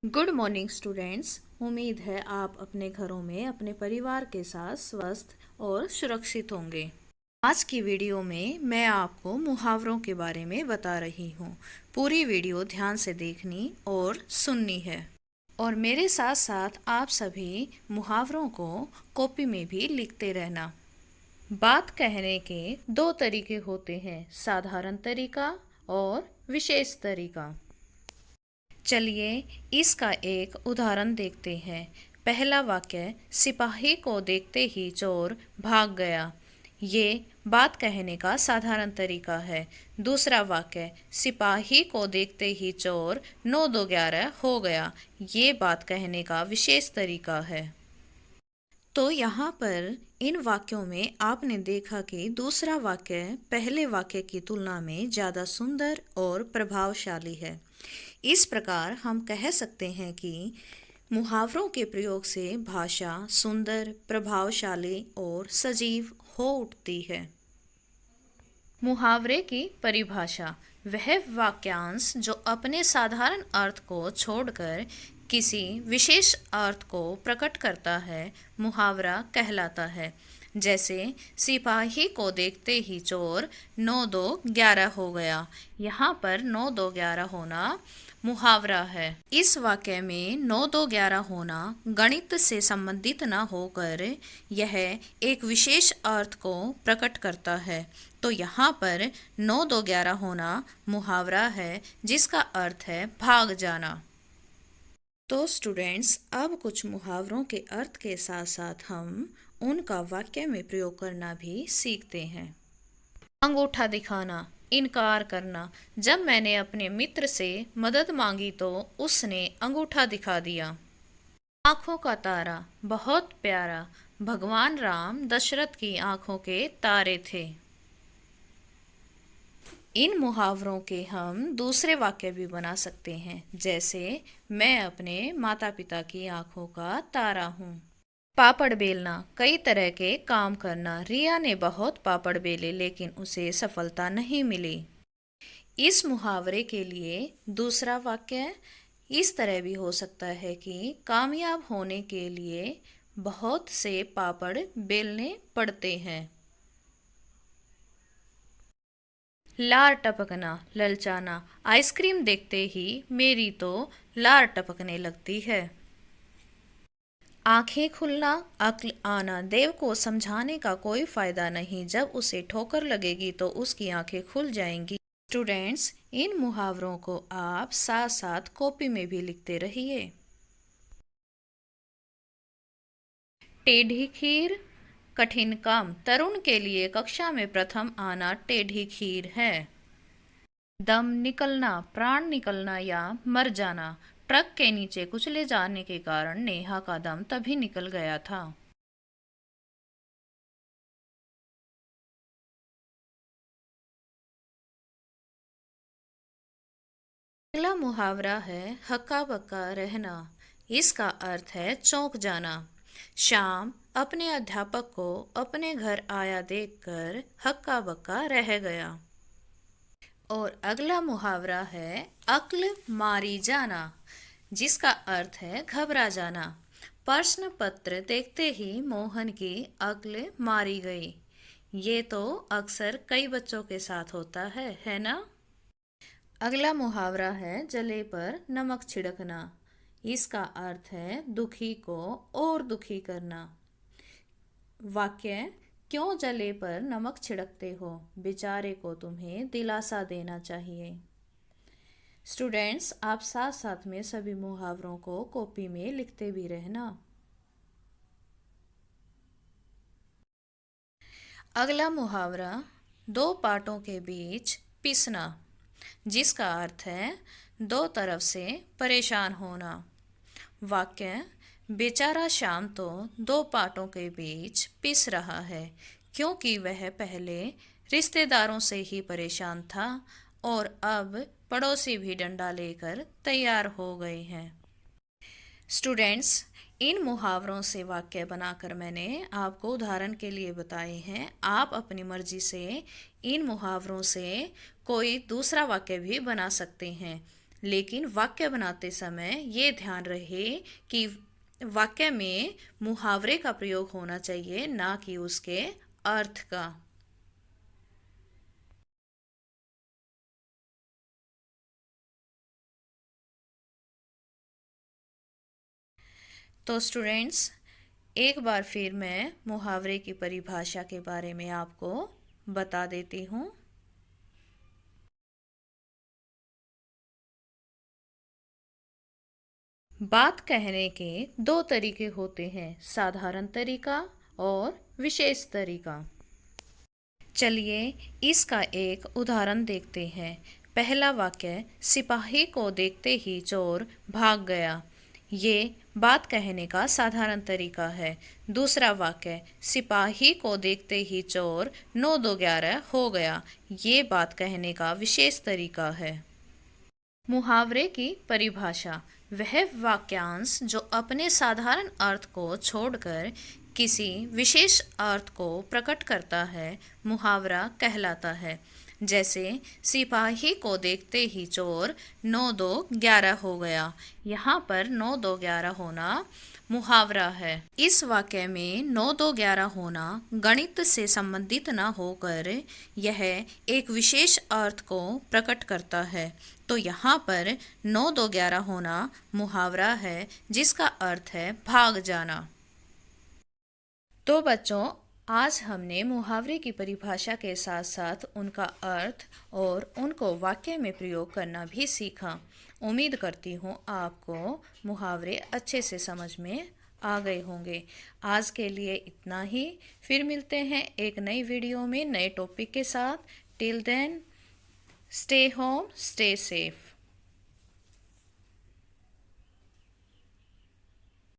Good morning students. उम्मीद है आप अपने घरों में अपने परिवार के साथ स्वस्थ और सुरक्षित होंगे। आज की वीडियो में मैं आपको मुहावरों के बारे में बता रही हूँ। पूरी वीडियो ध्यान से देखनी और सुननी है। और मेरे साथ साथ आप सभी मुहावरों को कॉपी में भी लिखते रहना। बात कहने के दो तरीके होते हैं, साधारण तरीका और विशेष तरीका। चलिए इसका एक उदाहरण देखते हैं। पहला वाक्य, सिपाही को देखते ही चोर भाग गया। ये बात कहने का साधारण तरीका है। दूसरा वाक्य, सिपाही को देखते ही चोर 9-2-11 हो गया। ये बात कहने का विशेष तरीका है। तो यहाँ पर इन वाक्यों में आपने देखा कि दूसरा वाक्य पहले वाक्य की तुलना में ज़्यादा सुंदर और प्रभावशाली है। इस प्रकार हम कह सकते हैं कि मुहावरों के प्रयोग से भाषा सुंदर, प्रभावशाली और सजीव हो उठती है। मुहावरे की परिभाषा, वह वाक्यांश जो अपने साधारण अर्थ को छोड़कर किसी विशेष अर्थ को प्रकट करता है, मुहावरा कहलाता है। जैसे सिपाही को देखते ही चोर 9-2-11 हो गया। यहाँ पर 9-2-11 होना मुहावरा है। इस वाक्य में 9-2-11 होना गणित से संबंधित न होकर यह एक विशेष अर्थ को प्रकट करता है। तो यहाँ पर 9-2-11 होना मुहावरा है जिसका अर्थ है भाग जाना। तो स्टूडेंट्स, अब कुछ मुहावरों के अर्थ के साथ साथ हम उनका वाक्य में प्रयोग करना भी सीखते हैं। अंगूठा दिखाना, इनकार करना। जब मैंने अपने मित्र से मदद मांगी तो उसने अंगूठा दिखा दिया। आंखों का तारा, बहुत प्यारा। भगवान राम दशरथ की आंखों के तारे थे। इन मुहावरों के हम दूसरे वाक्य भी बना सकते हैं, जैसे मैं अपने माता पिता की आंखों का तारा हूँ। पापड़ बेलना, कई तरह के काम करना। रिया ने बहुत पापड़ बेले लेकिन उसे सफलता नहीं मिली। इस मुहावरे के लिए दूसरा वाक्य इस तरह भी हो सकता है कि कामयाब होने के लिए बहुत से पापड़ बेलने पड़ते हैं। लार टपकना, ललचाना। आइसक्रीम देखते ही मेरी तो लार टपकने लगती है। आंखें खुलना, अक्ल आना। देव को समझाने का कोई फायदा नहीं, जब उसे ठोकर लगेगी तो उसकी आंखें खुल जाएंगी। स्टूडेंट्स, इन मुहावरों को आप साथ साथ कॉपी में भी लिखते रहिए। टेढ़ी खीर, कठिन काम। तरुण के लिए कक्षा में प्रथम आना टेढ़ी खीर है। दम निकलना, प्राण निकलना या मर जाना। ट्रक के नीचे कुचले जाने के कारण नेहा का दम तभी निकल गया था। अगला मुहावरा है हक्का बक्का रहना। इसका अर्थ है चौंक जाना। श्याम अपने अध्यापक को अपने घर आया देखकर हक्का बक्का रह गया। और अगला मुहावरा है अक्ल मारी जाना, जिसका अर्थ है घबरा जाना। प्रश्न पत्र देखते ही मोहन की अक्ल मारी गई। ये तो अक्सर कई बच्चों के साथ होता है ना। अगला मुहावरा है जले पर नमक छिड़कना। इसका अर्थ है दुखी को और दुखी करना। वाक्य, क्यों जले पर नमक छिड़कते हो, बेचारे को तुम्हें दिलासा देना चाहिए। स्टूडेंट्स, आप साथ साथ में सभी मुहावरों को कॉपी में लिखते भी रहना। अगला मुहावरा, दो पाटों के बीच पिसना, जिसका अर्थ है दो तरफ से परेशान होना। वाक्य, बेचारा श्याम तो दो पाटों के बीच पिस रहा है, क्योंकि वह पहले रिश्तेदारों से ही परेशान था और अब पड़ोसी भी डंडा लेकर तैयार हो गए हैं। स्टूडेंट्स, इन मुहावरों से वाक्य बनाकर मैंने आपको उदाहरण के लिए बताए हैं। आप अपनी मर्जी से इन मुहावरों से कोई दूसरा वाक्य भी बना सकते हैं। लेकिन वाक्य बनाते समय ये ध्यान रहे कि वाक्य में मुहावरे का प्रयोग होना चाहिए, ना कि उसके अर्थ का। तो स्टूडेंट्स, एक बार फिर मैं मुहावरे की परिभाषा के बारे में आपको बता देती हूँ। बात कहने के दो तरीके होते हैं, साधारण तरीका और विशेष तरीका। चलिए इसका एक उदाहरण देखते हैं। पहला वाक्य, सिपाही को देखते ही चोर भाग गया। ये बात कहने का साधारण तरीका है। दूसरा वाक्य, सिपाही को देखते ही चोर 9-2-11 हो गया। ये बात कहने का विशेष तरीका है। मुहावरे की परिभाषा, वह वाक्यांश जो अपने साधारण अर्थ को छोड़कर किसी विशेष अर्थ को प्रकट करता है, मुहावरा कहलाता है। जैसे सिपाही को देखते ही चोर 9-2-11 हो गया। यहाँ पर 9-2-11 होना मुहावरा है। इस वाक्य में 9-2-11 होना गणित से संबंधित न होकर यह एक विशेष अर्थ को प्रकट करता है। तो यहाँ पर 9-2-11 होना मुहावरा है, जिसका अर्थ है भाग जाना। तो बच्चों, आज हमने मुहावरे की परिभाषा के साथ साथ उनका अर्थ और उनको वाक्य में प्रयोग करना भी सीखा। उम्मीद करती हूँ आपको मुहावरे अच्छे से समझ में आ गए होंगे। आज के लिए इतना ही। फिर मिलते हैं एक नई वीडियो में नए टॉपिक के साथ। Till then, stay home, stay safe.